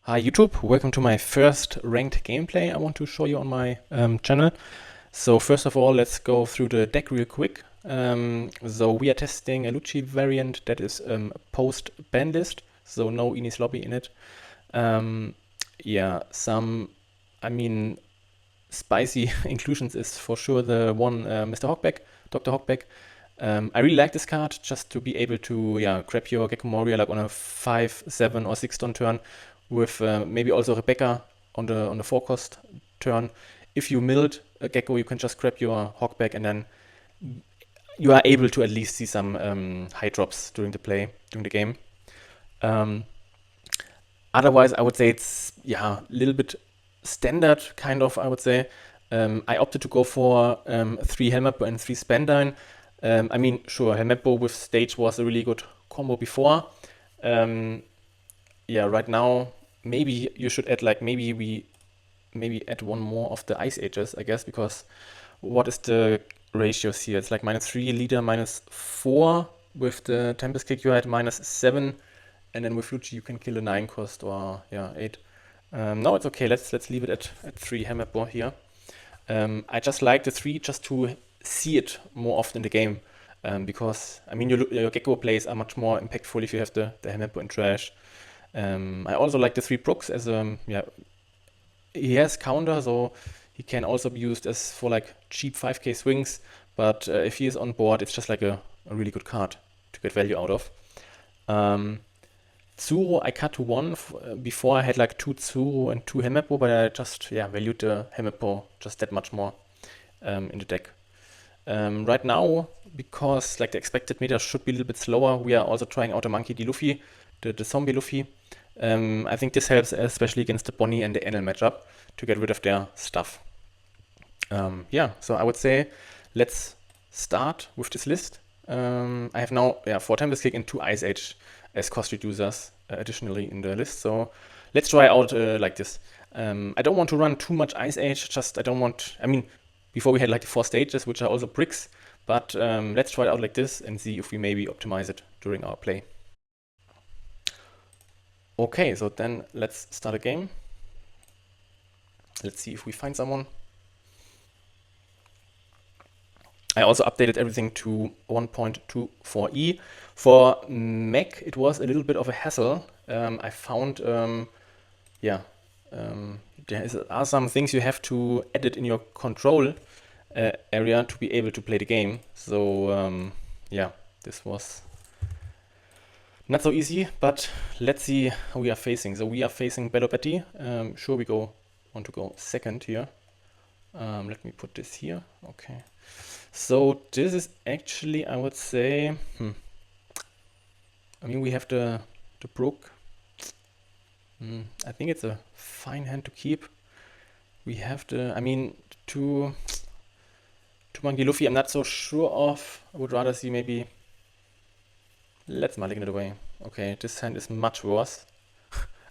Hi YouTube, welcome to my first ranked gameplay I want to show you on my channel. So first of all, let's go through the deck real quick. So we are testing a Lucci variant that is post ban list, so no Inis lobby in it. Yeah, some, spicy inclusions is for sure the one Mr. Hogback, Dr. Hogback. I really like this card just to be able to grab your Gecko Moria like on a 5, 7 or 6 turn with maybe also Rebecca on the 4 cost turn. If you milled a Gecko, you can just grab your Hogback and then you are able to at least see some high drops during the game. Otherwise, I would say it's a little bit standard kind of. I would say I opted to go for 3 Helmet Bow and 3 Spandine. Sure, Helmet Bow with stage was a really good combo before. Right now maybe you should add like maybe add one more of the Ice Ages, I guess, because what is the ratios here? It's like -3 leader, -4 with the Tempest Kick. You had -7, and then with Lucci you can kill a 9 cost or 8. No, it's okay. Let's leave it at 3 Helmet Bow here. I just like the 3 just to see it more often in the game. Because your Gecko plays are much more impactful if you have the Helmet Bow in trash. I also like the 3 Brooks as he has counter, so he can also be used as for like cheap 5k swings, but if he is on board, it's just like a really good card to get value out of. Tsuro I cut to 1. Before I had like 2 Tsuro and 2 Helmet Bow, but I just valued the Helmet Bow just that much more in the deck. Right now, because like the expected meta should be a little bit slower, we are also trying out a Monkey D. Luffy, the zombie Luffy. I think this helps especially against the Bonnie and the Enel matchup to get rid of their stuff. So I would say let's start with this list. I have now 4 Tempest Kick and 2 Ice Age as cost reducers additionally in the list. So let's try out like this. I don't want to run too much Ice Age, before we had like the 4 stages, which are also bricks, but let's try it out like this and see if we maybe optimize it during our play. Okay, so then let's start a game. Let's see if we find someone. I also updated everything to 1.24e. For Mac, it was a little bit of a hassle. I found, there are some things you have to edit in your control area to be able to play the game. So this was not so easy, but let's see how we are facing. So we are facing Belo. Sure, we want to go second here. Let me put this here. Okay. So this is actually, I would say, we have the Brook. I think it's a fine hand to keep. We have two Monkey Luffy, I'm not so sure of. I would rather see maybe... Let's mulligan it away. Okay, this hand is much worse.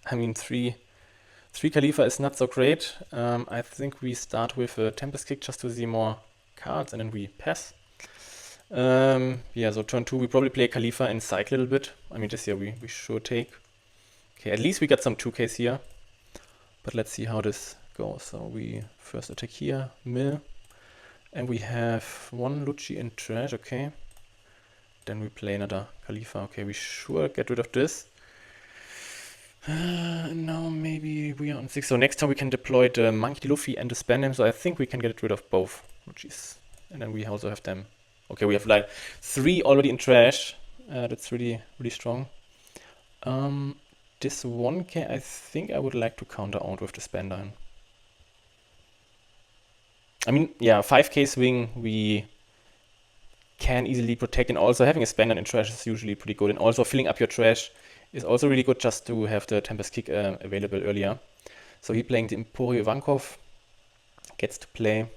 3 Khalifa is not so great. I think we start with a Tempest Kick just to see more cards and then we pass. So turn 2 we probably play Khalifa and cycle a little bit. This here we should take. Okay, at least we got some 2Ks here. But let's see how this goes. So we first attack here, mill. And we have 1 Lucci in trash, okay. Then we play another Khalifa. Okay, we sure get rid of this. Now maybe we are on 6. So next time we can deploy the Monkey Luffy and the Spandam. So I think we can get rid of both Luccis. And then we also have them. Okay, we have like 3 already in trash. That's really, really strong. This 1k I think I would like to counter out with the Spandam. 5k swing we can easily protect, and also having a Spandam in trash is usually pretty good, and also filling up your trash is also really good just to have the Tempest Kick available earlier. So he playing the Emporio Ivankov, gets to play.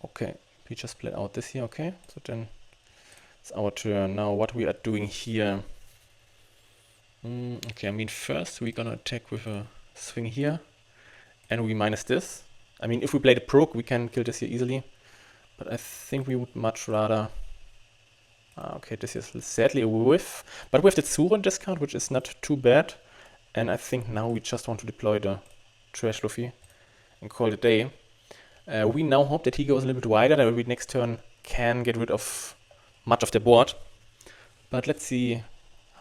Okay, we just played out this here, okay. So then it's our turn. Now what we are doing here. First we're gonna attack with a swing here. And we minus this. If we play the Brook, we can kill this here easily. But I think we would much rather... Okay, this is sadly a whiff. But we have the Tsuru in this card, which is not too bad. And I think now we just want to deploy the Trash Luffy and call it a day. We now hope that he goes a little bit wider, that we next turn can get rid of much of the board. But let's see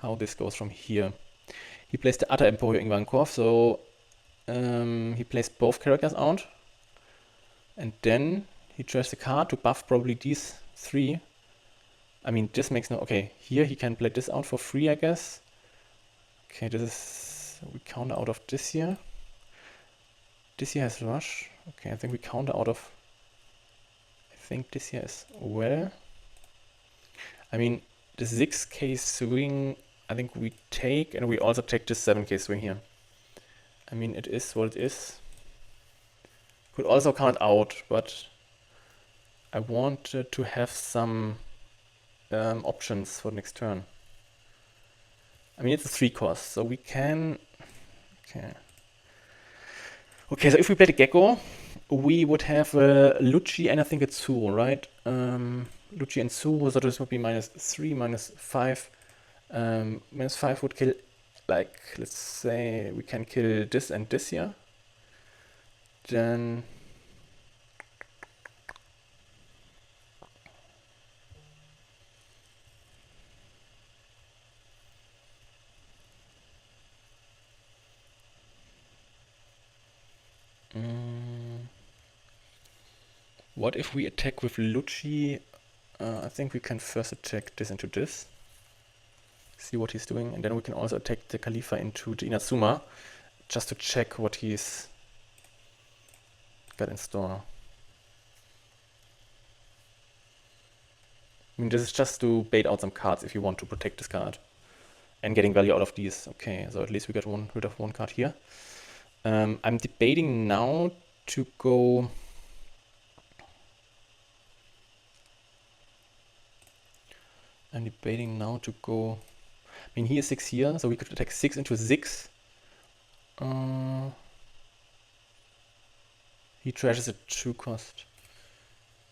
how this goes from here. He plays the other Emporio Ivankov, so he plays both characters out. And then he draws the card to buff probably these three. I mean, this makes no... Okay, here he can play this out for free, I guess. Okay, this is... We counter out of this here. This here has Rush. Okay, I think we counter out of... I think this here as well. I mean, the 6k swing, I think we take, and we also take this 7k swing here. I mean, it is what it is. Could also count out, but I wanted to have some options for next turn. I mean, it's a 3 cost, so we can... Okay. Okay, so if we play the Gecko, we would have Lucci and I think it's Tsuru, right? Lucci and Tsuru, so this would be -3, -5. -5 would kill, like, let's say we can kill this and this here. Then... What if we attack with Lucci? I think we can first attack this into this. See what he's doing, and then we can also attack the Khalifa into the Inazuma, just to check what he's got in store. I mean, this is just to bait out some cards if you want to protect this card. And getting value out of these. Okay, so at least we got rid of one card here. I'm debating now to go... I mean, he is 6 here, so we could attack 6 into 6. He trashes a 2 cost.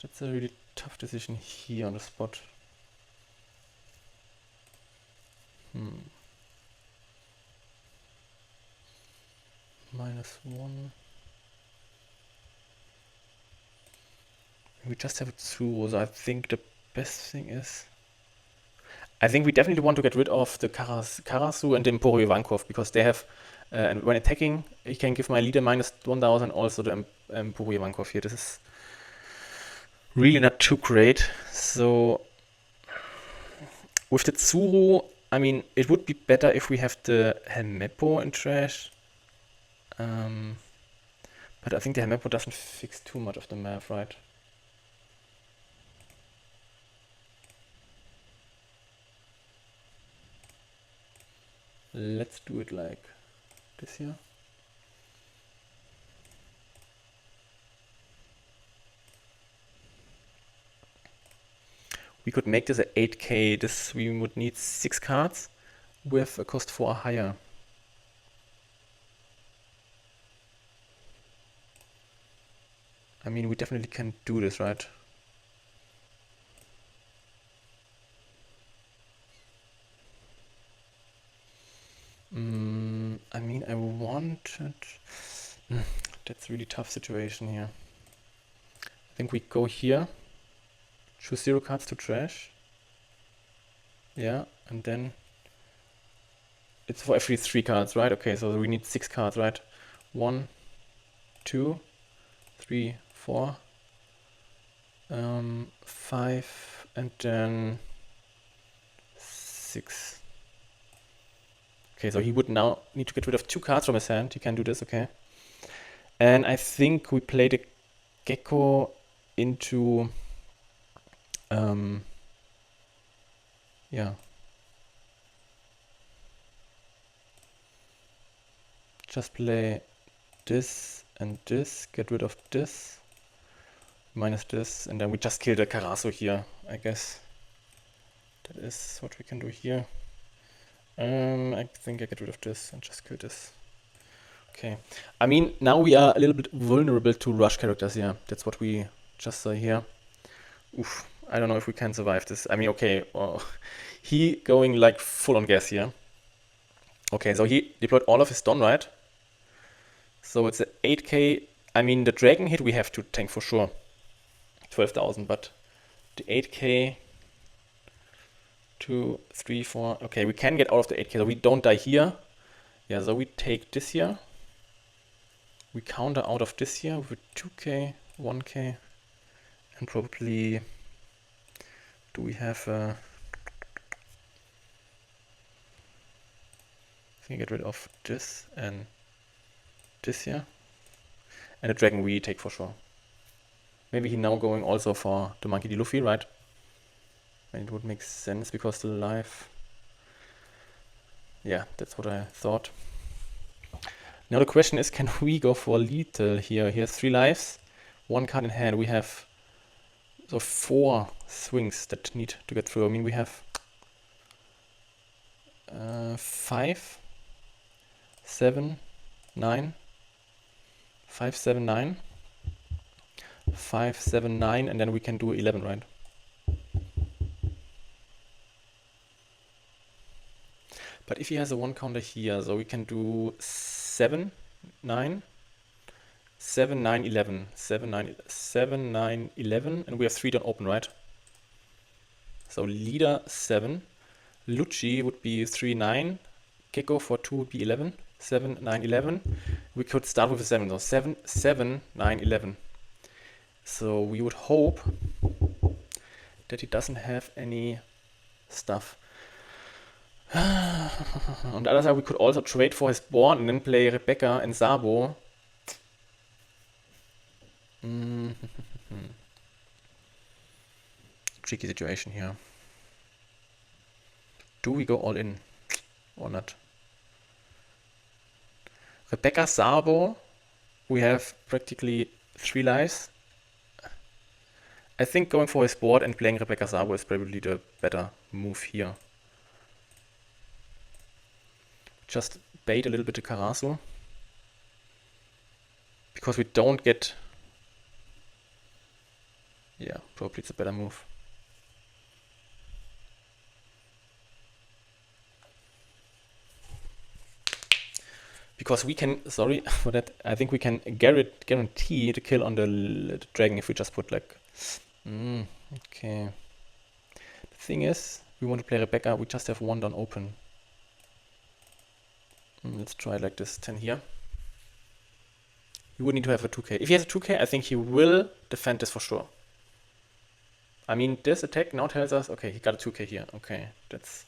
That's a really tough decision here on the spot. -1. We just have a 2, so I think the best thing is... I think we definitely want to get rid of the Karasu and the Emporio Ivankov, because they have... and when attacking, he can give my leader -1000, also the Emporio Ivankov here. This is really not too great. So with the Tsuru, I mean, it would be better if we have the Helmeppo in trash. But I think the Helmeppo doesn't fix too much of the map, right? Let's do it like this here. We could make this a 8k. This we would need 6 cards with a cost 4 or higher. I mean, we definitely can do this, right? I mean, I wanted... That's a really tough situation here. I think we go here. Choose 0 cards to trash. Yeah, and then... It's for every 3 cards, right? Okay, so we need 6 cards, right? 1, 2, 3, 4, 5, and then 6. Okay, so he would now need to get rid of 2 cards from his hand. He can do this, okay. And I think we play the Gecko into... yeah. Just play this and this, get rid of this, minus this, and then we just kill the Karasu here, I guess. That is what we can do here. I think I get rid of this and just kill this. Okay. I mean, now we are a little bit vulnerable to rush characters here. That's what we just saw here. Oof. I don't know if we can survive this. I mean, okay, well, he going like full on gas here. Okay, so he deployed all of his stun, right? So it's a 8k. I mean, the dragon hit we have to tank for sure. 12,000, but the 8k, 2, 3, 4. Okay, we can get out of the 8k, so we don't die here. Yeah, so we take this here. We counter out of this here with 2k, 1k, and probably... Do we have... I think get rid of this and this here. And the dragon we take for sure. Maybe he now going also for the Monkey D. Luffy, right? And it would make sense because the life... Yeah, that's what I thought. Now the question is, can we go for lethal here? He has 3 lives, 1 card in hand. We have so 4 swings that need to get through. I mean, we have 5, 7, 9, 5, 7, 9, 5, 7, 9, and then we can do 11, right? But if he has a 1 counter here, so we can do 7, 9, 7, 9, 11, 7, 9, 7, 9, 11, and we have 3 don't open, right? So leader 7, Lucci would be 3, 9, Gecko for 2 would be 11, 7, 9, 11. We could start with a 7, so 7, 7, 9, 11. So we would hope that he doesn't have any stuff. On the other side, we could also trade for his board and then play Rebecca and Sabo. Tricky situation here. Do we go all in or not? Rebecca, Sabo, we have practically 3 lives. I think going for his board and playing Rebecca Sabo is probably the better move here. Just bait a little bit the Karasu. Because we don't get... Yeah, probably it's a better move. Because we can, sorry for that, I think we can guarantee the kill on the dragon if we just put like... okay. The thing is, we want to play Rebecca, we just have 1 down open. Let's try like this, 10 here. He would need to have a 2k. If he has a 2k, I think he will defend this for sure. I mean, this attack now tells us, okay, he got a 2k here. Okay, that's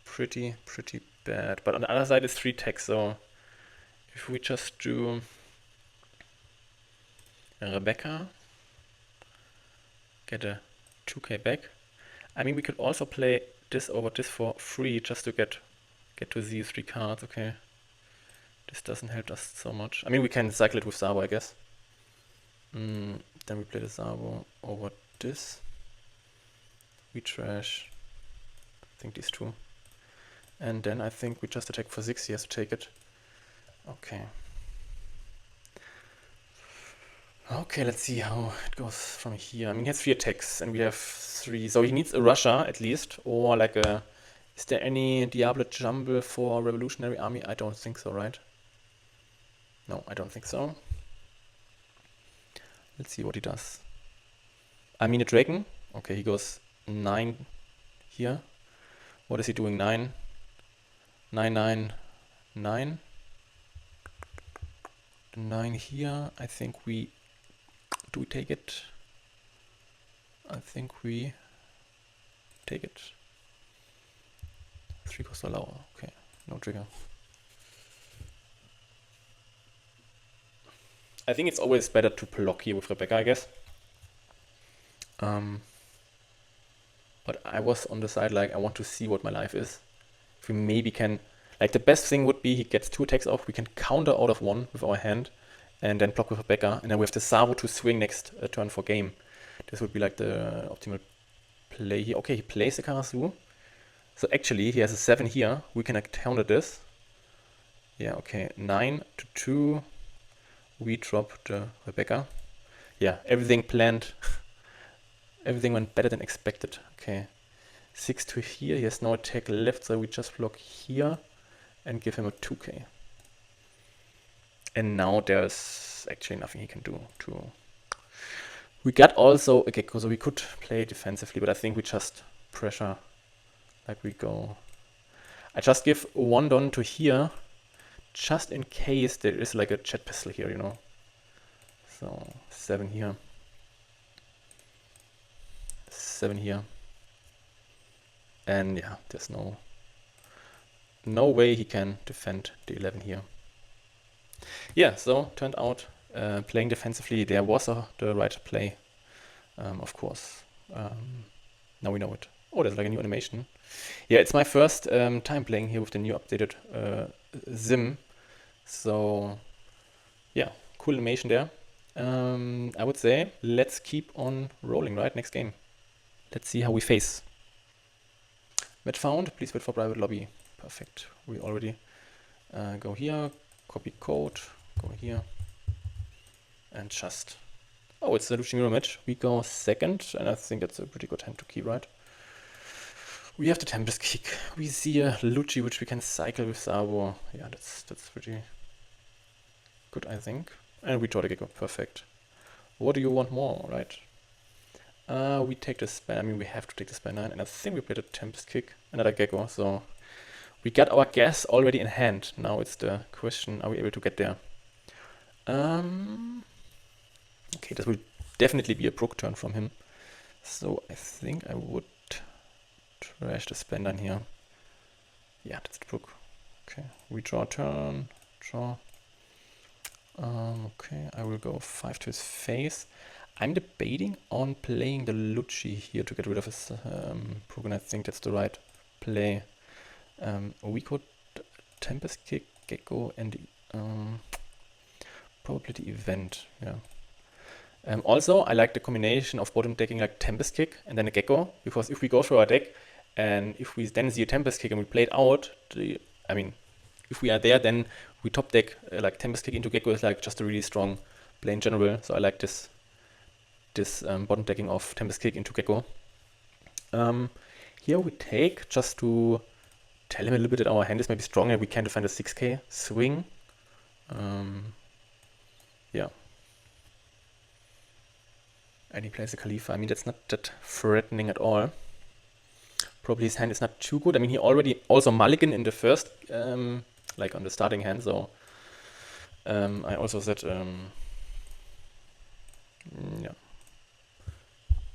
pretty bad. But on the other side, it's 3 attacks, so if we just do Rebecca, get a 2k back. I mean, we could also play this over this for free just to get to these 3 cards. Okay, this doesn't help us so much. I mean, we can cycle it with Sabo, I guess. Then we play the Sabo over this. We trash, I think, these 2. And then I think we just attack for 6. He has to take it. Okay. Okay, let's see how it goes from here. I mean, he has 3 attacks and we have 3. So he needs a Russia at least, or like a... Is there any Diablo Jumble for Revolutionary Army? I don't think so, right? No, I don't think so. Let's see what he does. I mean, a dragon. Okay, he goes 9 here. What is he doing? 9, 9, 9, 9. 9 here. I think we... Do we take it? I think we take it. 3 cost allow. Okay, no trigger. I think it's always better to block here with Rebecca, I guess. But I was on the side like, I want to see what my life is. If we maybe can... Like, the best thing would be he gets 2 attacks off, we can counter out of 1 with our hand, and then block with Rebecca, and then we have the Sabo to swing next turn for game. This would be like the optimal play here. Okay, he plays the Karasu. So actually, he has a 7 here. We can counter this. Yeah, okay, 9 to 2. We drop the Rebecca. Yeah, everything planned Everything went better than expected. Okay. 6 to here. He has no attack left, so we just block here and give him a 2k. And now there's actually nothing he can do to... We got also a Gecko, so we could play defensively, but I think we just pressure like we go. I just give 1 Don to here, just in case there is like a jet pistol here, you know. So 7 here. 7 here. And yeah, there's no way he can defend the 11 here. Yeah, so turned out playing defensively there was the right play, of course. Now we know it. Oh, there's like a new animation. Yeah, it's my first time playing here with the new updated Sim. So yeah, cool animation there. I would say let's keep on rolling, right? Next game. Let's see how we face. Match found. Please wait for private lobby. Perfect. We already go here, copy code, go here, and just... Oh, it's a Lucci mirror match. We go second, and I think that's a pretty good hand to keep, right? We have the Tempest Kick. We see a Lucci, which we can cycle with Sabo. Yeah, that's pretty good, I think. And we draw the Gecko. Perfect. What do you want more, right? We take the span. I mean, we have to take the span 9, and I think we played a Tempest Kick, another Gecko. So we got our gas already in hand. Now it's the question: are we able to get there? Okay, this will definitely be a Brook turn from him. So I think I would trash the span 9 here. Yeah, that's the Brook. Okay, we draw a turn. Draw. Okay, I will go 5 to his face. I'm debating on playing the Lucci here to get rid of his Brook, and I think that's the right play. We could Tempest Kick, Gecko, and probably the event. Yeah. Also, I like the combination of bottom decking like Tempest Kick and then a Gecko, because if we go through our deck and if we then see a Tempest Kick and we play it out, I mean, if we are there, then we top deck like Tempest Kick into Gecko is like just a really strong play in general. So I like this bottom decking of Tempest Kick into Gecko. Here we take just to tell him a little bit that our hand is maybe stronger. We can defend a 6k swing. Yeah. And he plays a Khalifa. I mean, that's not that threatening at all. Probably his hand is not too good. I mean, he already also mulligan in the first, like on the starting hand. So I also said, yeah.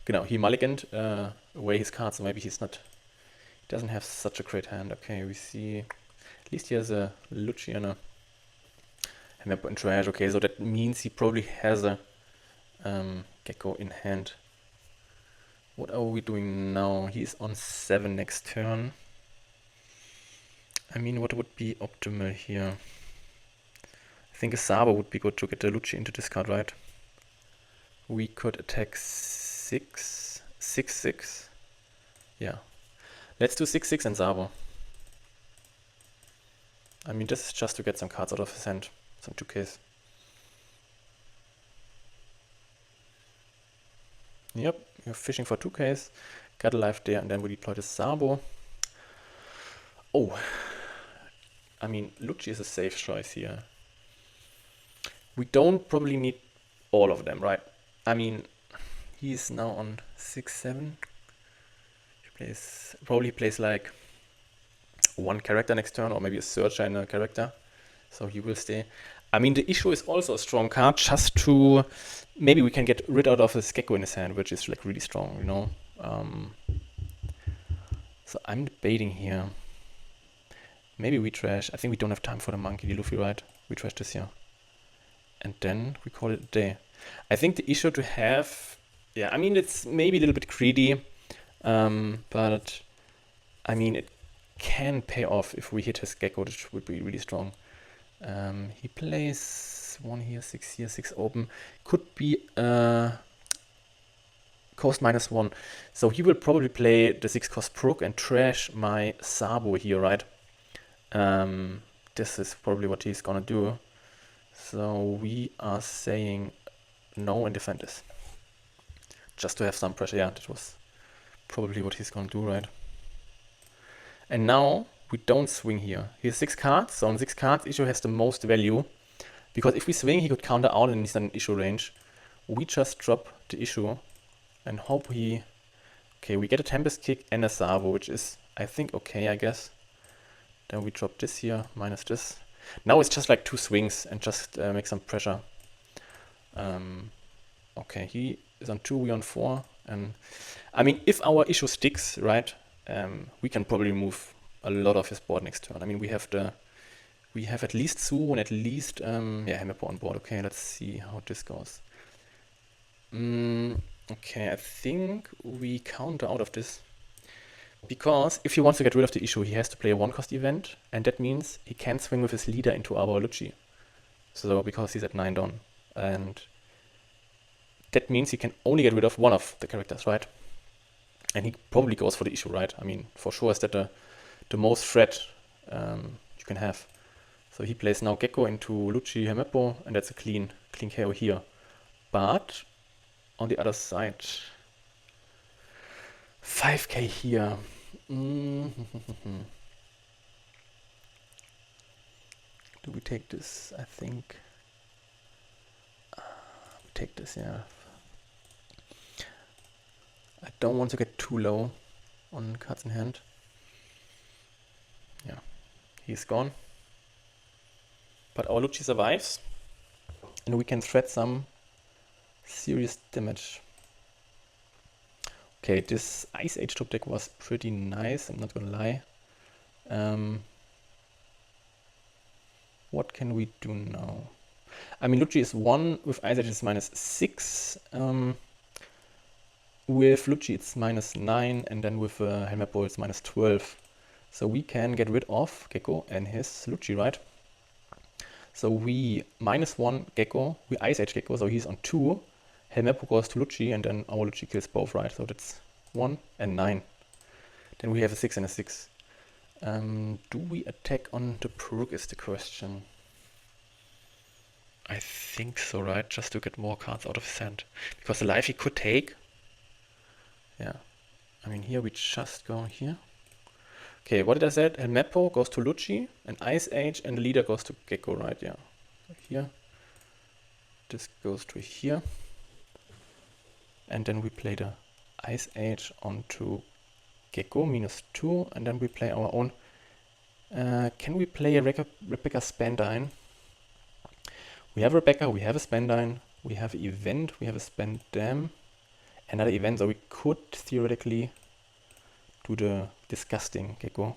Genau, he mulliganed away his cards, so maybe he doesn't have such a great hand. Okay, we see, at least he has a Lucci and a Hammer and trash. Okay, so that means he probably has a Gecko in hand. What are we doing now? He's on 7 next turn. I mean, what would be optimal here? I think a Sabo would be good to get the Lucci into discard, right? We could attack 6, 6, 6. Yeah. Let's do 6, 6 and Sabo. I mean, this is just to get some cards out of his hand. Some 2Ks. Yep, you're fishing for 2Ks. Got a life there, and then we deploy the Sabo. Oh. I mean, Lucci is a safe choice here. We don't probably need all of them, right? I mean, he's now on 6, 7. He probably plays like 1 character next turn, or maybe a searcher and a character. So he will stay. I mean, the issue is also a strong card, just to... Maybe we can get rid of his Gecko in his hand, which is like really strong, you know? So I'm debating here. Maybe we trash. I think we don't have time for the monkey, the Luffy, right? We trash this here. And then we call it a day. I think the issue to have... Yeah, I mean, it's maybe a little bit greedy. But, I mean, it can pay off if we hit his Gecko, which would be really strong. He plays 1 here, 6 here, 6 open. Could be cost -1. So he will probably play the 6 cost Brook and trash my Sabo here, right? This is probably what he's gonna do. So we are saying no and defend this. just to have some pressure. Yeah, that was probably what he's gonna do, right? And now we don't swing here. He has 6 cards, so on 6 cards, issue has the most value. Because if we swing, he could counter out and he's in issue range. We just drop the issue and hope he... Okay, we get a Tempest Kick and a Savo, which is, I think, okay, I guess. Then we drop this here, minus this. Now it's just like 2 swings and just make some pressure. Okay, he is on 2, we on 4. And I mean, if our issue sticks, right, we can probably move a lot of his board next turn. I mean, we have at least Suru and at least Hammerpo on board. Okay, let's see how this goes. Okay, I think we counter out of this. Because if he wants to get rid of the issue, he has to play a 1-cost event, and that means he can't swing with his leader into our Lucci. So, because he's at 9 down. And that means he can only get rid of one of the characters, right? And he probably goes for the issue, right? I mean, for sure is that the most threat you can have. So he plays now Gecko into Lucci Hammerpo, and that's a clean KO here. But on the other side, 5k here. Do we take this? I think we take this, yeah. I don't want to get too low on cards in hand. Yeah, he's gone. But our Lucci survives, and we can thread some serious damage. Okay, this Ice Age top deck was pretty nice, I'm not gonna lie. What can we do now? I mean, Lucci is 1, with Ice Age is -6. With Lucci it's -9, and then with Hammerpo it's -12. So we can get rid of Gecko and his Lucci, right? So we -1 Gecko, we Ice Age Gecko, so he's on 2. Hammerpo goes to Lucci, and then our Lucci kills both, right? So that's 1 and 9. Then we have a 6 and a 6. Do we attack on the Brook is the question. I think so, right? Just to get more cards out of his hand. Because the life he could take. Yeah. I mean, here we just go here. Okay, what did I say? Hammerpo goes to Lucci, and Ice Age, and the leader goes to Gecko, right? Yeah. Here. This goes to here. And then we play the Ice Age onto Gecko, -2, and then we play our own. Can we play a Rebecca Spandine? We have Rebecca, we have a Spandine, we have an event, we have a Spandam, another event, so we could theoretically do the disgusting Gecko.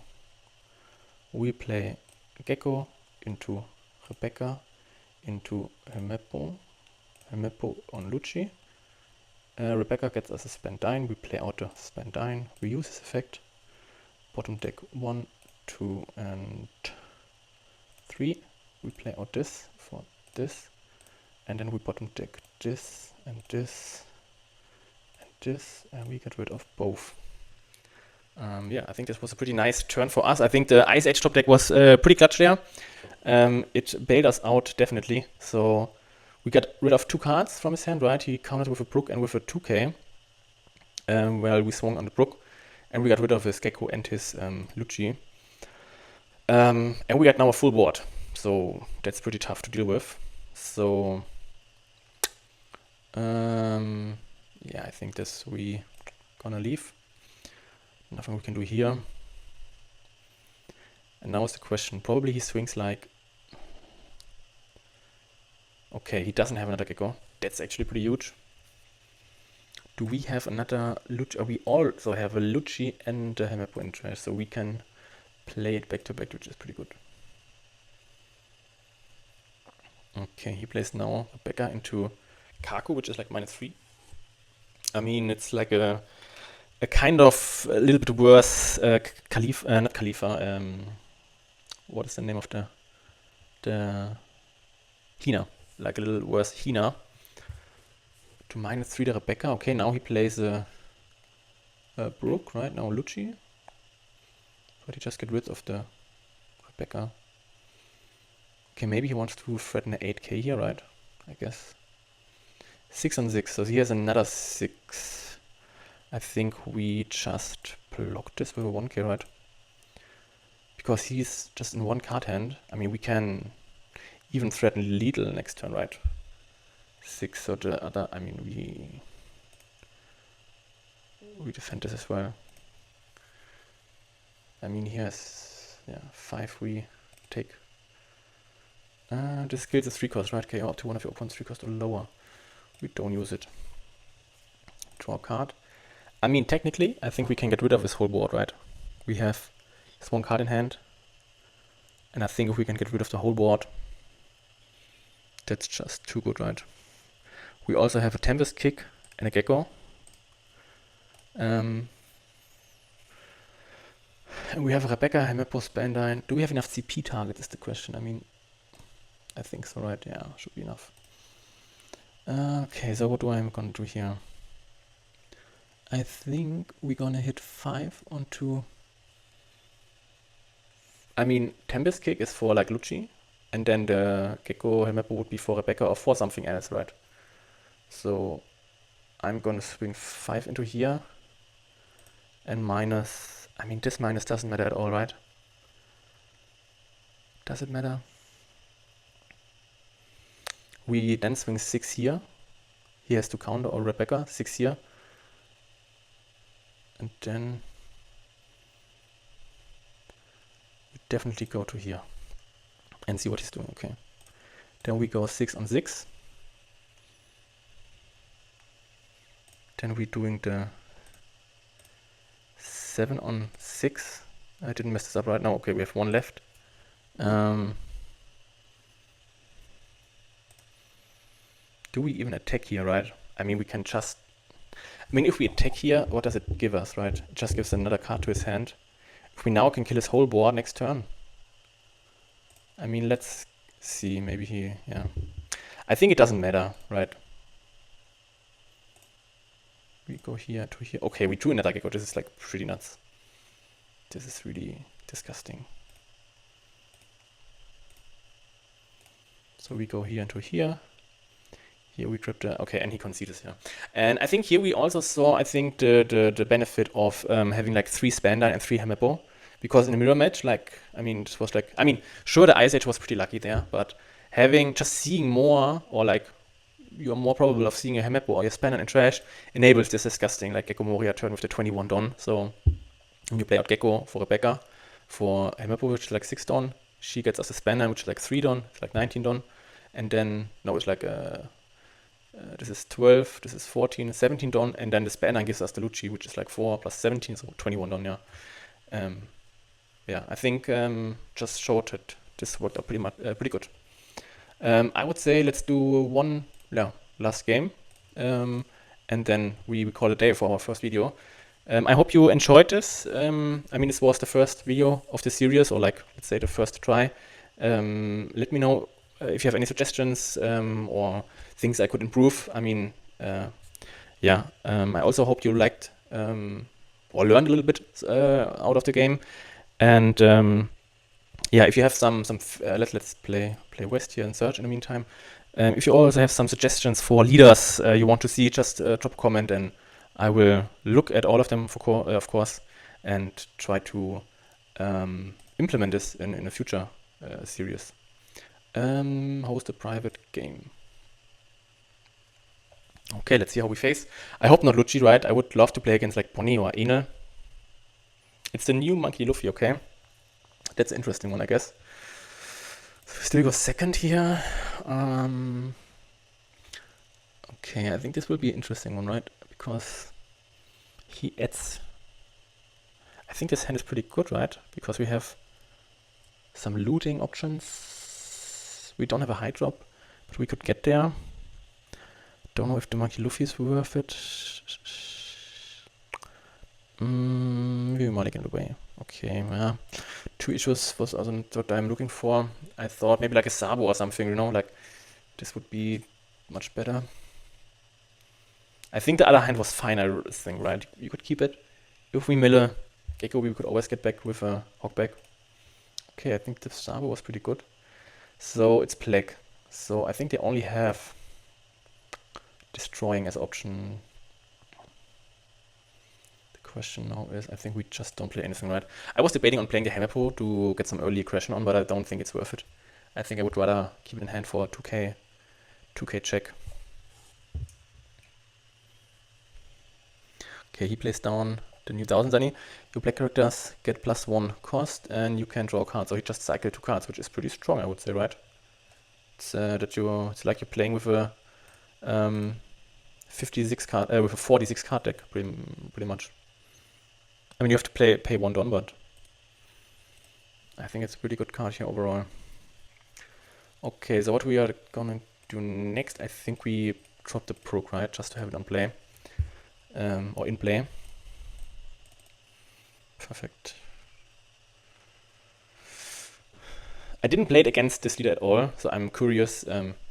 We play Gecko into Rebecca, into Hammerpo, Hammerpo on Lucci. Rebecca gets us a Spandine, we play out the Spandine, we use this effect. Bottom deck 1, 2, and 3. We play out this for this, and then we bottom deck this, and this, and this, and we get rid of both. Yeah, I think this was a pretty nice turn for us. I think the Ice Age top deck was pretty clutch there. It bailed us out, definitely. So we got rid of 2 cards from his hand, right? He countered with a Brook and with a 2k. Well, we swung on the Brook, and we got rid of his Gecko and his Lucci. And we got now a full board, so that's pretty tough to deal with. So, yeah, I think this we gonna leave. Nothing we can do here. And now is the question, probably he swings like... Okay, he doesn't have another Gecko. That's actually pretty huge. Do we have another Lucci? We also have a Lucci and a Hammerpo in trash, so we can play it back to back, which is pretty good. Okay, he plays now Rebecca into Kaku, which is like -3. I mean, it's like a kind of a little bit worse Khalifa, not Khalifa, what is the name of the Hina, like a little worse Hina. To -3 the Rebecca. Okay, now he plays a Brook, right? Now Lucci. But he just get rid of the Rebecca. Okay, maybe he wants to threaten an 8k here, right? I guess. 6 on 6, so here's another 6. I think we just block this with a 1k, right? Because he's just in one card hand. I mean, we can even threaten lethal next turn, right? 6, so the other, I mean, we defend this as well. I mean, he has, yeah, 5 we take. This kills the 3 cost, right? Okay, up to one of your opponent's 3 cost or lower. We don't use it. Draw a card. I mean, technically, I think we can get rid of this whole board, right? We have this one card in hand. And I think if we can get rid of the whole board, that's just too good, right? We also have a Tempest Kick and a Gecko. And we have a Rebecca, Hemmepo, Spandine. Do we have enough CP targets is the question. I mean, I think so, right? Yeah, should be enough. Okay, so what do I gonna do here? I think we're gonna hit 5 onto... I mean, Tempest Kick is for like Lucci, and then the Gecko Helmepo would be for Rebecca or for something else, right? So I'm gonna swing 5 into here, and minus... I mean, this minus doesn't matter at all, right? Does it matter? We then swing 6 here. He has to counter, or Rebecca, 6 here. And then we definitely go to here and see what he's doing, okay. Then we go 6 on 6. Then we're doing the 7 on 6. I didn't mess this up right now. Okay, we have 1 left. Do we even attack here, right? I mean, we can just... I mean, if we attack here, what does it give us, right? It just gives another card to his hand. If we now can kill his whole board next turn. I mean, let's see. Maybe he... yeah. I think it doesn't matter, right? We go here to here. Okay, we drew another Gecko. This is like pretty nuts. This is really disgusting. So we go here into here. Here we grip the... okay, and he concedes here. And I think here we also saw, I think, the benefit of having like 3 Spandine and 3 Hemmepo. Because in a mirror match, like, I mean, this was like... I mean, sure, the Ice Age was pretty lucky there, but having, just seeing more, or like, you're more probable of seeing a Hemmepo or your Spandine in trash, enables this disgusting, like, Gecko Moria turn with the 21 Don. So, when you play out Gecko for Rebecca, for Hemmepo, which is like 6 Don, she gets us a Spandine, which is like 3 Don, it's like 19 Don. And then, no, it's like this is 12, this is 14, 17 Don, and then the Spandine gives us the Lucci, which is like 4 plus 17, so 21 Don, yeah. Yeah, I think just showed that this worked out pretty good. I would say let's do one last game, and then we call it a day for our first video. I hope you enjoyed this. I mean, this was the first video of the series, or like, let's say the first try. Let me know if you have any suggestions or things I could improve. I mean, yeah, I also hope you liked or learned a little bit out of the game. And yeah, if you have some let's play West here and search in the meantime. If you also have some suggestions for leaders you want to see, just drop a comment, and I will look at all of them, of course, and try to implement this in a future series. Host a private game. Okay, let's see how we face. I hope not Lucci, right? I would love to play against like Bonnie or Enel. It's the new Monkey Luffy, okay? That's an interesting one, I guess. So we still go second here. Okay, I think this will be an interesting one, right? Because he adds... I think this hand is pretty good, right? Because we have some looting options. We don't have a high drop, but we could get there. Don't know if the Monkey Luffy is worth it. Maybe Mulligan away. Okay, yeah. 2 issues was also what I'm looking for. I thought maybe like a Sabo or something, you know, like this would be much better. I think the other hand was fine, I think, right? You could keep it. If we mill a Gecko, we could always get back with a Hogback. Okay, I think the Sabo was pretty good. So it's Plague. So I think they only have destroying as option. The question now is, I think we just don't play anything, right? I was debating on playing the Hamapo to get some early aggression on, but I don't think it's worth it. I think I would rather keep it in hand for a 2k check. Okay, he plays down the new 1000 Sunny. Your black characters get +1 cost, and you can draw a card. So he just cycled 2 cards, which is pretty strong, I would say, right? It's it's like you're playing with a 56 card with a 46 card deck, pretty much. I mean, you have to pay 1 Don, but I think it's a pretty good card here overall. Okay, so what we are gonna do next, I think we drop the Proc, right, just to have it on play. Or in play. Perfect. I didn't play it against this leader at all, so I'm curious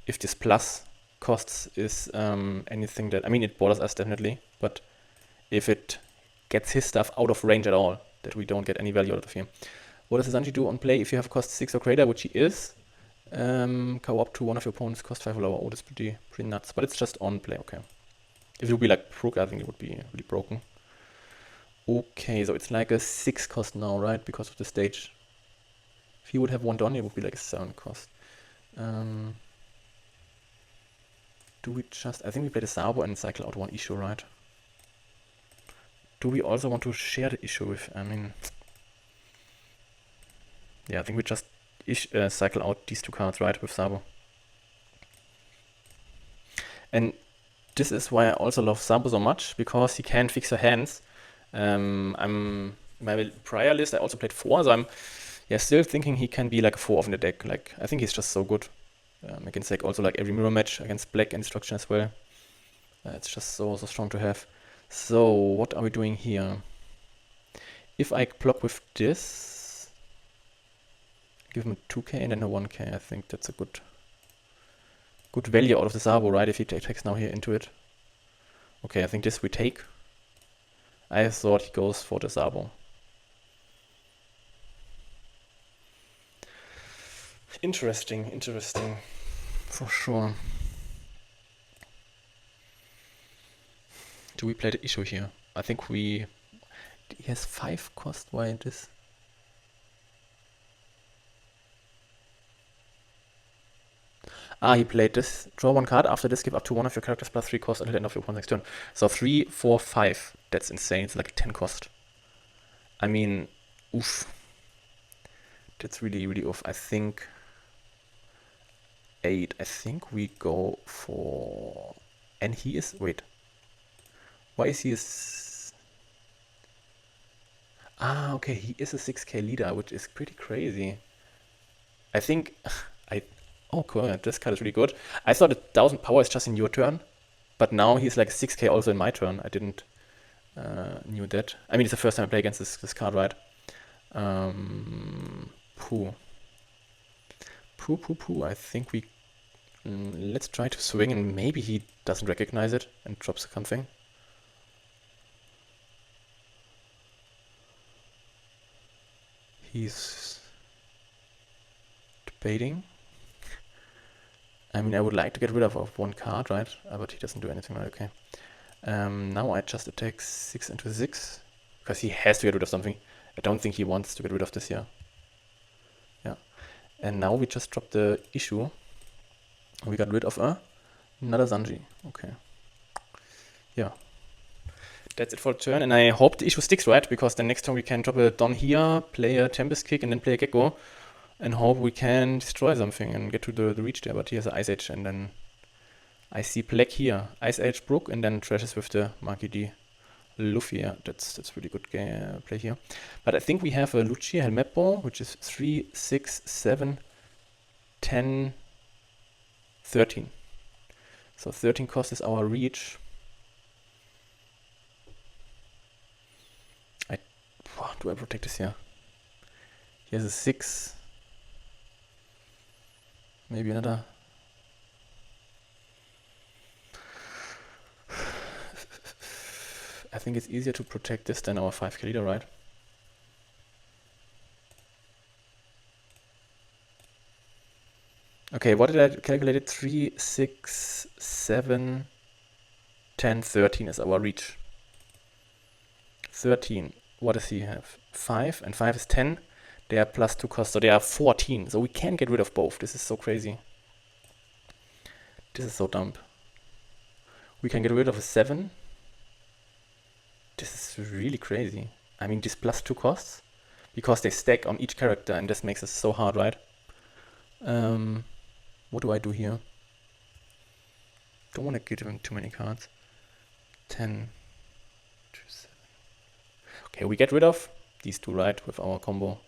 if this plus costs is anything that, I mean, it bothers us definitely, but if it gets his stuff out of range at all, that we don't get any value out of him. What does Sanji do on play if you have cost 6 or greater, which he is? Co-op to one of your opponents, cost 5 or lower. Oh, that's pretty nuts, but it's just on play, okay. If it would be like Proc, I think it would be really broken. Okay, so it's like a 6 cost now, right? Because of the stage. If he would have 1 Don, it would be like a 7 cost. Do we just... I think we play the Sabo and cycle out 1 issue, right? Do we also want to share the issue with... I mean... Yeah, I think we just cycle out these 2 cards, right? With Sabo. And this is why I also love Sabo so much, because he can fix your hands. In my prior list, I also played 4, so I'm still thinking he can be like a 4 in the deck. Like, I think he's just so good. Against like also like every mirror match against black and destruction as well. It's just so strong to have. So what are we doing here? If I block with this, give him a 2k and then a 1k, I think that's a good value out of the Sabo, right? If he takes now here into it. Okay, I think this we take. I thought he goes for the Sabo. Interesting. For sure. Do we play the issue here? I think he has 5 cost, why this? Ah, he played this. Draw 1 card. After this, give up to one of your characters +3 cost until the end of your opponent's next turn. So 3, 4, 5. That's insane. It's like 10 cost. I mean, oof. That's really oof. I think 8. I think we go for... And he is... Wait. Why is he Ah, okay. He is a 6k leader, which is pretty crazy. I think... Oh, cool. This card is really good. I thought 1000 power is just in your turn, but now he's like 6k also in my turn. I didn't knew that. I mean, it's the first time I play against this card, right? Poo. I think we... let's try to swing, and maybe he doesn't recognize it and drops something. He's debating. I mean, I would like to get rid of 1 card, right? But he doesn't do anything, right? Okay. Now I just attack 6 into 6, because he has to get rid of something. I don't think he wants to get rid of this here. Yeah. And now we just drop the issue. We got rid of another Sanji. Okay. Yeah. That's it for the turn, and I hope the issue sticks, right? Because the next turn we can drop a Don here, play a Tempest Kick, and then play a Gecko, and hope we can destroy something and get to the reach there. But he has an Ice Age, and then I see black here. Ice Age Brook, and then trashes with the Monkey D. Luffy, yeah, that's really good play here. But I think we have a Lucci Helmet Ball, which is 3, 6, 7, 10, 13. So 13 cost is our reach. Do I protect this here? He has a 6. Maybe another. I think it's easier to protect this than our 5k leader, right? Okay, what did I calculate? 3, 6, 7, 10, 13 is our reach. 13. What does he have? 5, and 5 is 10. They are plus 2 cost, so they are 14. So we can get rid of both. This is so crazy. This is so dumb. We can get rid of a 7. This is really crazy. I mean, these plus 2 costs, because they stack on each character, and this makes it so hard, right? What do I do here? Don't want to give him too many cards. 10, 2, 7. Okay, we get rid of these two, right, with our combo.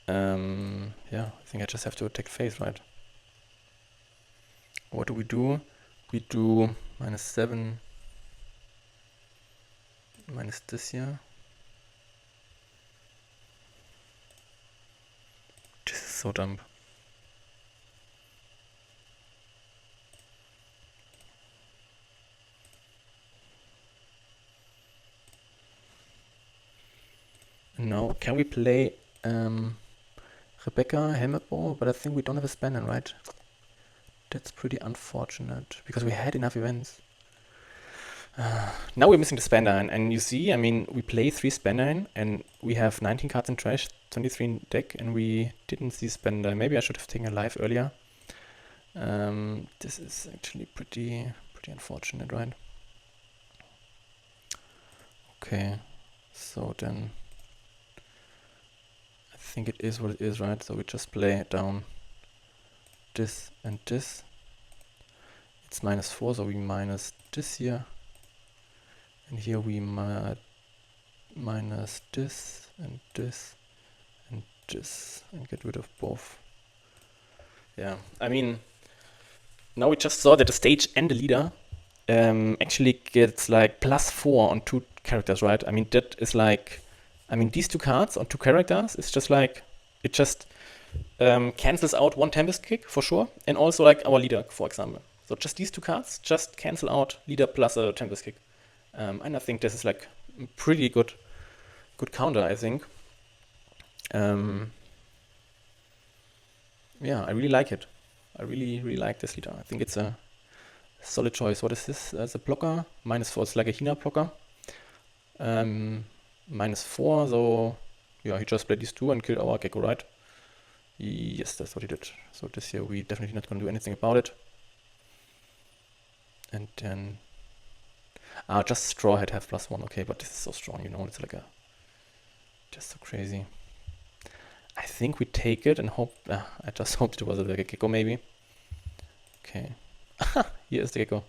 Yeah, I think I just have to attack face, right? What do? We do -7 minus this here. This is so dumb. No, can we play Rebecca, Helmet Ball? But I think we don't have a Spanner, right? That's pretty unfortunate, because we had enough events. Now we're missing the Spanner, and you see, I mean, we play 3 Spanner in, and we have 19 cards in trash, 23 in deck, and we didn't see Spanner. Maybe I should have taken a live earlier. This is actually pretty unfortunate, right? Okay, so then I think it is what it is, right? So we just play down this and this. It's -4, so we minus this here. And here we minus this and this and this, and get rid of both. Yeah, I mean, now we just saw that the stage and the leader actually gets like +4 on 2 characters, right? I mean, that is like, I mean, these 2 cards on 2 characters, it's just like, it just cancels out 1 Tempest kick for sure, and also like our leader, for example. So just these 2 cards just cancel out leader plus a Tempest kick. And I think this is like a pretty good counter, I think. Yeah, I really like it. I really like this leader. I think it's a solid choice. What is this as a blocker? -4, it's like a Hina blocker. -4, so yeah, he just played these 2 and killed our Gecko, right? Yes, that's what he did. So this here, we definitely not gonna do anything about it. And then just Straw Hat have +1. Okay, but this is so strong, you know, it's like just so crazy. I think we take it and hope, I just hoped it was like a Gecko maybe. Okay, here is the Gecko.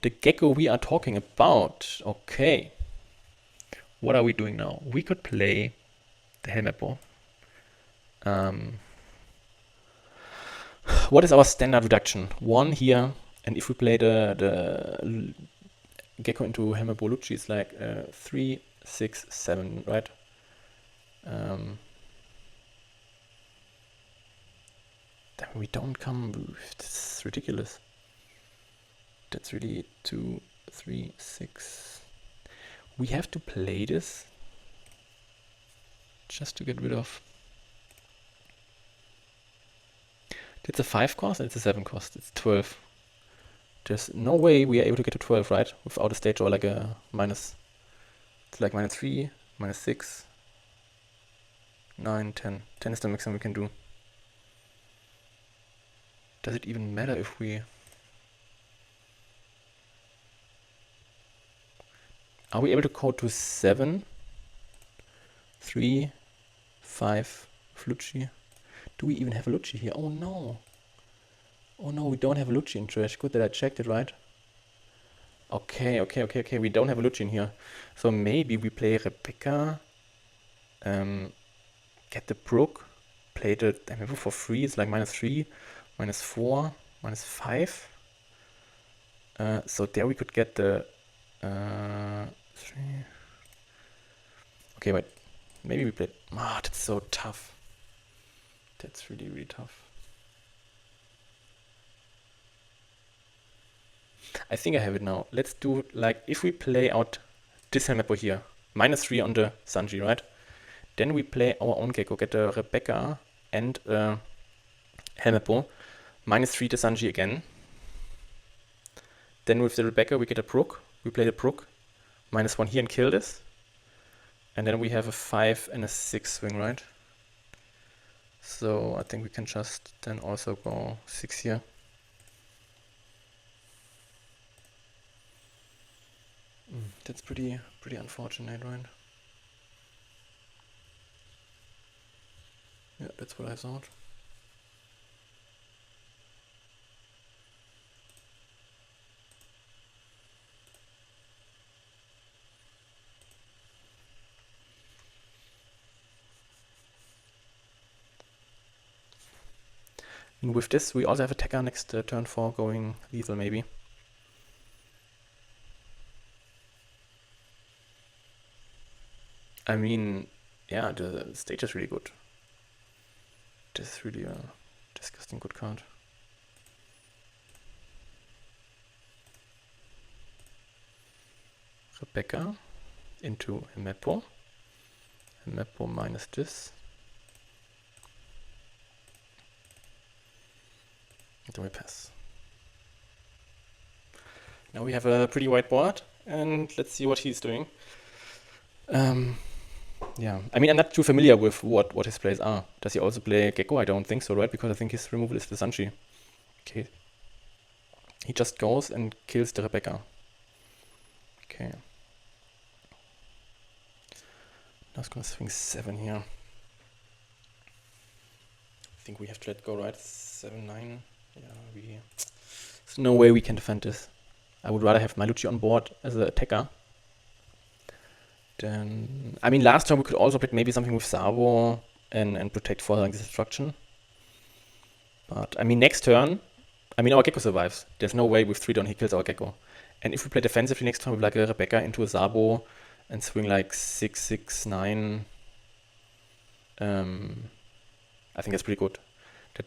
The Gecko we are talking about. Okay, what are we doing now? We could play the Helmet Ball. What is our standard reduction? 1 here, and if we play the Gecko into Helmet Ball Lucci, it's like 3, 6, 7, right? Then we don't come. It's ridiculous. That's really 2, 3, 6. We have to play this just to get rid of. It's a 5 cost and it's a 7 cost. It's 12. There's no way we are able to get to 12, right? Without a stage or like a minus. It's like -3, -6, 9, 10. 10 is the maximum we can do. Does it even matter if we... Are we able to code to 7, 3, 5, Lucci? Do we even have a Lucci here? Oh no! Oh no, we don't have a Lucci in trash. Good that I checked it, right? Okay, we don't have a Lucci in here. So maybe we play Rebecca, get the Brook, play the Dynamo for free. It's like -3, -4, -5. So there we could get the 3. Okay, wait. Maybe we play. That's so tough. That's really tough. I think I have it now. Let's do like, if we play out this Helmet Ball here, -3 on the Sanji, right? Then we play our own Gecko, get the Rebecca and Helmet Ball, -3 the Sanji again. Then with the Rebecca, we get a Brook. We play the Brook, -1 here and kill this. And then we have a 5 and a 6 swing, right? So I think we can just then also go 6 here. That's pretty unfortunate, right? Yeah, that's what I thought. And with this, we also have a attacker next turn 4 going lethal, maybe. I mean, yeah, the stage is really good. This is really a disgusting good card. Rebecca into Hemmepo. Hemmepo minus this. And then we pass. Now we have a pretty wide board, and let's see what he's doing. Yeah, I mean, I'm not too familiar with what his plays are. Does he also play Gecko? I don't think so, right? Because I think his removal is the Sanchi. Okay. He just goes and kills the Rebecca. Okay. Now it's gonna swing 7 here. I think we have to let go, right? 7, 9. Yeah, there's no way we can defend this. I would rather have my Lucci on board as an attacker. Then, I mean, last turn we could also play maybe something with Sabo and protect for like destruction. But I mean, next turn, I mean, our Gecko survives. There's no way with 3 down he kills our Gecko. And if we play defensively next turn with like a Rebecca into a Sabo and swing like 6, 6, 9, I think that's pretty good.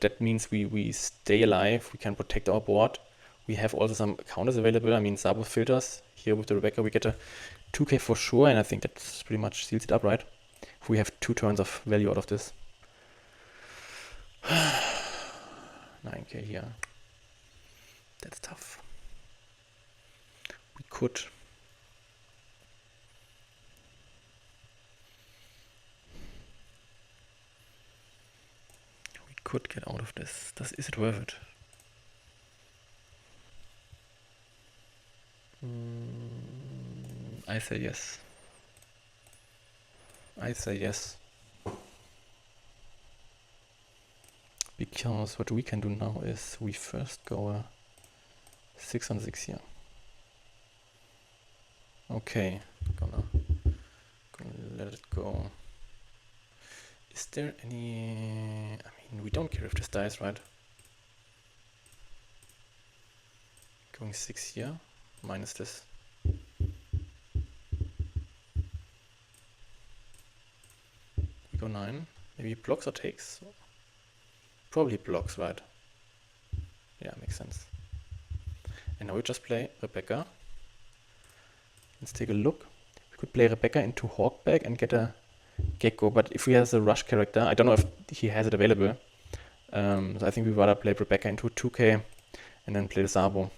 That means we stay alive, we can protect our board. We have also some counters available. I mean, Sabo filters. Here with the Rebecca, we get a 2k for sure, and I think that's pretty much seals it up, right? If we have 2 turns of value out of this. 9k here. That's tough. We could get out of this. Is it worth it? I say yes. I say yes. Because what we can do now is we first go a 6 on 6 here. Okay, gonna let it go. Is there any... I mean, we don't care if this dies, right? Going 6 here, minus this. We go 9. Maybe blocks or takes? Probably blocks, right? Yeah, makes sense. And now we just play Rebecca. Let's take a look. We could play Rebecca into Hawkback and get a Gecko, but if he has a rush character, I don't know if he has it available. So I think we'd rather play Rebecca into 2k and then play the Sabo.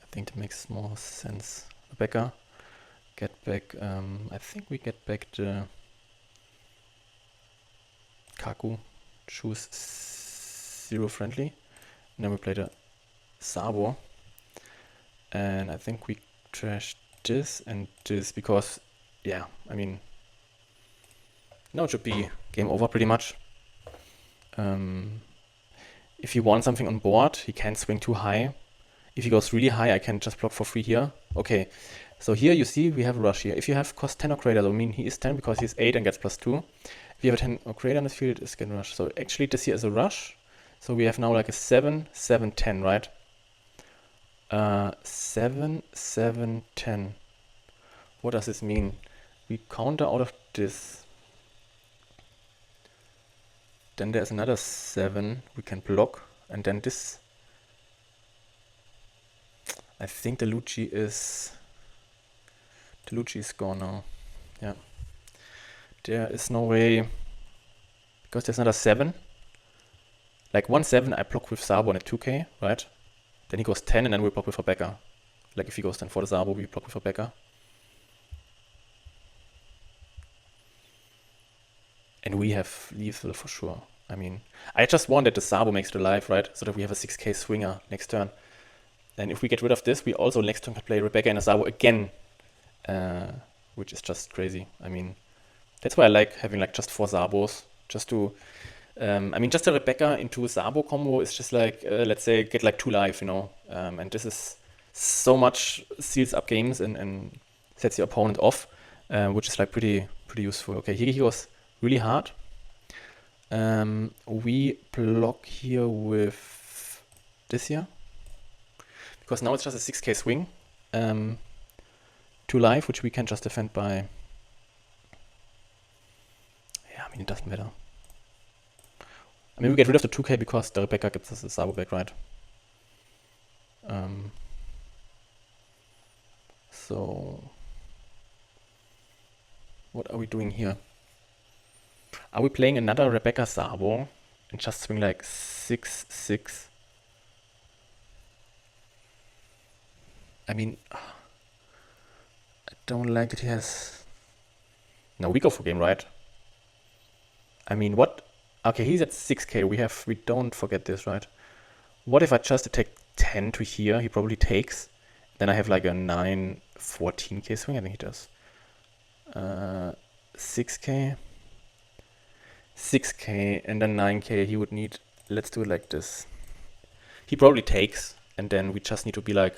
I think that makes more sense. Rebecca, get back, I think we get back the Kaku, choose 0 friendly, and then we play the Sabo. And I think we trash this and this because, yeah, I mean, now it should be game over pretty much. If he wants something on board, he can't swing too high. If he goes really high, I can just block for free here. Okay, so here you see we have a rush here. If you have cost 10 or greater, I mean he is 10 because he's 8 and gets +2. If you have a 10 or greater in the field, it's getting rush. So actually this here is a rush. So we have now like a 7, 7, 10, right? 7, 7, 10. What does this mean? We counter out of this. Then there's another 7 we can block. And then this. I think the Lucci is gone now. Yeah. There is no way. Because there's another 7. Like 1 7 I block with Sabo on a 2k, right? Then he goes 10, and then we block with Rebecca. Like if he goes then for the Sabo, we block with Rebecca. And we have lethal for sure. I mean, I just want that the Sabo makes it alive, right? So that we have a 6k swinger next turn. And if we get rid of this, we also next turn can play Rebecca and a Sabo again. Which is just crazy. I mean, that's why I like having like just 4 Sabos. Just to, I mean, just a Rebecca into a Sabo combo is just like, let's say, get like 2 life, you know? And this is so much seals up games and sets your opponent off, which is like pretty useful. Okay, here he goes really hard. We block here with this here. Because now it's just a 6k swing. 2 life, which we can just defend by... Yeah, I mean, it doesn't matter. I mean, we get rid of the 2k because the Rebecca gives us the Sabo back, right? So... What are we doing here? Are we playing another Rebecca Sabo and just swing like 6-6? I mean, I don't like that he has... No, we go for game, right? I mean, what? Okay, he's at 6k. We don't forget this, right? What if I just attack 10 to here? He probably takes. Then I have like a 9-14k swing. I think he does. 6k. 6k and then 9k he would need. Let's do it like this. He probably takes, and then we just need to be like,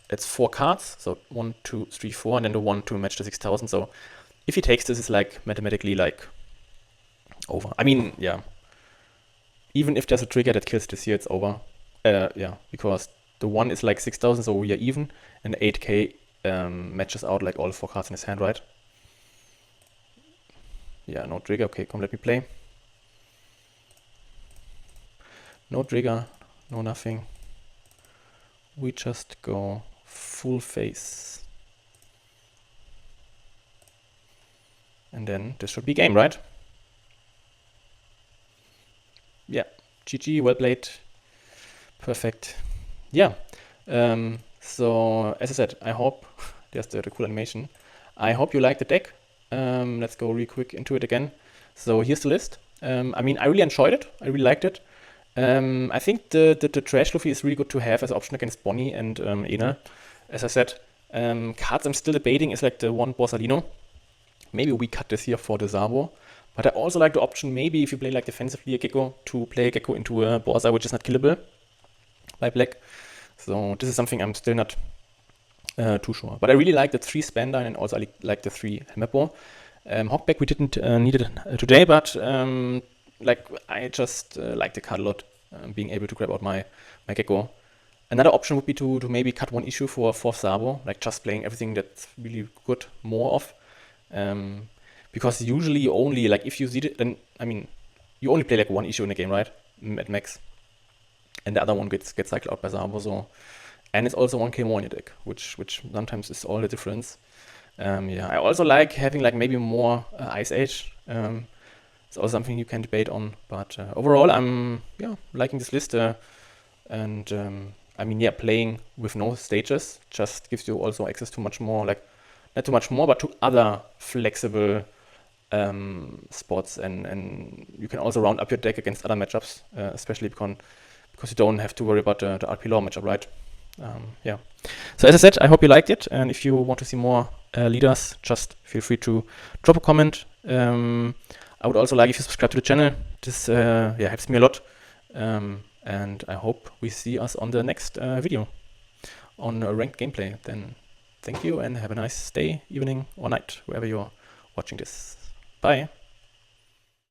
it's 4 cards, so 1, 2, 3, 4, and then the 1 to match the 6,000. So if he takes this, it's like mathematically like over. I mean, yeah. Even if there's a trigger that kills this here, it's over. Yeah, because the 1 is like 6,000, so we are even, and the 8k matches out like all 4 cards in his hand, right? Yeah, no trigger. Okay, come, let me play. No trigger, no nothing. We just go full face. And then this should be game, right? Yeah, GG, well played. Perfect. Yeah. So, as I said, I hope, there's the cool animation. I hope you like the deck. Let's go real quick into it again. So here's the list. I mean, I really enjoyed it. I really liked it. I think the Trash Luffy is really good to have as an option against Bonnie and Ena. As I said, cards I'm still debating is like the 1 Borsalino. Maybe we cut this here for the Sabo. But I also like the option, maybe if you play like defensively a Gecko, to play a Gecko into a Borsa, which is not killable by black. So this is something I'm still not too sure. But I really like the 3 Spandine and also I like the 3 Helmeppo. Hogback we didn't need it today, but like I just like the card a lot, being able to grab out my Gecko. Another option would be to maybe cut 1 issue for 4 Sabo, like just playing everything that's really good more of. Because usually you only, like if you see it, then, I mean, you only play like 1 issue in a game, right? At max. And the other one gets cycled out by Sabo, so. And it's also 1k more in your deck, which sometimes is all the difference. Yeah, I also like having like maybe more Ice Age. It's also something you can debate on, but overall I'm liking this list. And I mean, yeah, playing with no stages just gives you also access to much more, like not too much more, but to other flexible spots, and you can also round up your deck against other matchups, especially because you don't have to worry about the RP Law matchup, right? Yeah. So as I said, I hope you liked it, and if you want to see more leaders, just feel free to drop a comment. I would also like if you subscribe to the channel. This helps me a lot. And I hope we see us on the next video on ranked gameplay. Then thank you and have a nice day, evening or night, wherever you're watching this. Bye.